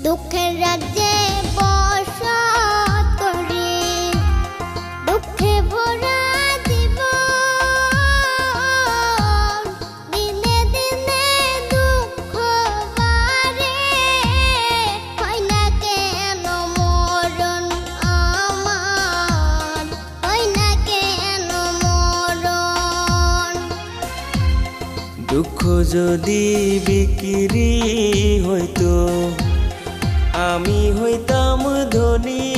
দুঃখের রাজ্যে বসত করি, দুঃখে ভরা জীবন, দিনে দিনে দুঃখ বাড়ে, হয় না কেন মরণ আমার, হয় না কেন মরণ। দুঃখ যদি বিক্রি হইতো আমি হইতাম ধনী,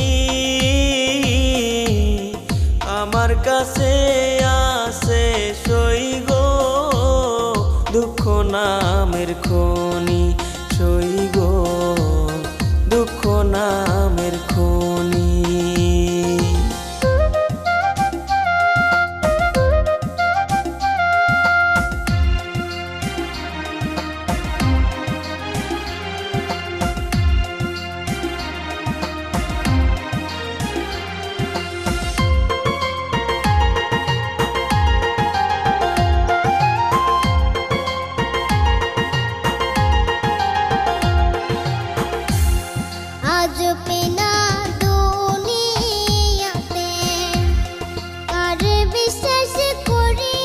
আমার কাছে আছে সই গো দুঃখ নামের খনি, সই গো দুঃখ নামের খনি। আজ পেনা দুনিয়াতে কার বিশ্বাস করি,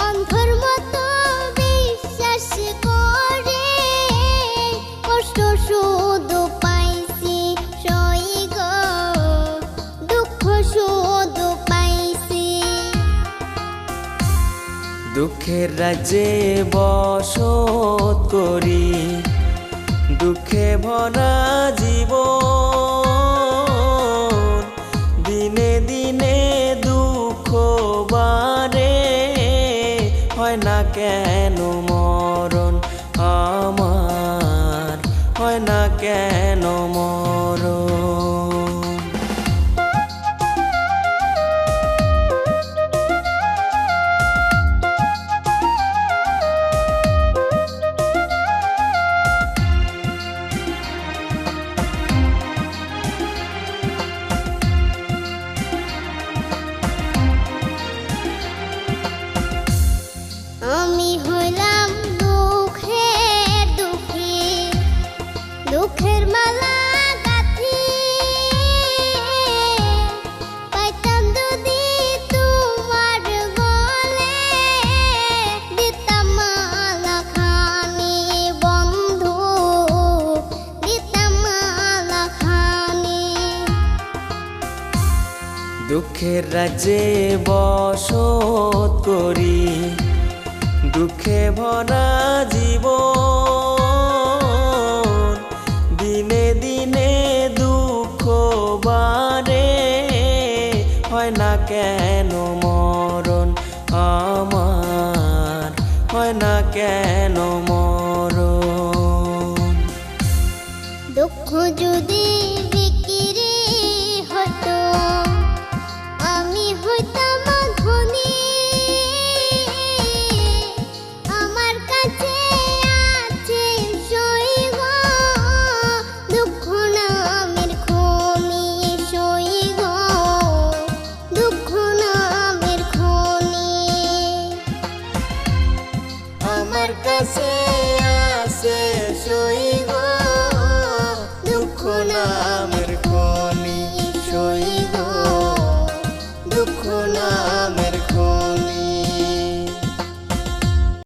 অন্ধর মতো বিশ্বাস করে কষ্ট শুধু পাইছি সই গো দুঃখ শুধু পাইছি। দুঃখের রাজ্যে বসত করি, দুঃখে ভরা জীবন, দিনে দিনে দুঃখ বাড়ে, হয় না কেন মরণ আমার, হয় না কেন মরণ। আমি হইলাম দুঃখের দুঃখী, দুঃখের মালা গাঁথি, পাইতাম যদি তোমার গলে, দিতাম মালা খানি বন্ধু, দিতাম মালা খানি। দুঃখের রাজ্যে বসত করি, দুঃখে ভরা জীবন, দিনে দিনে দুঃখ বাড়ে, হয় না কেন মরণ আমার, হয় না কেন মরণ। দুঃখ যদি বিক্রি হতো আমি হইতাম ধনী, আমার কাছে আছে সই গো দুঃখ নামের খনি, সই গো দুঃখ নামের খনি। আমার কাছে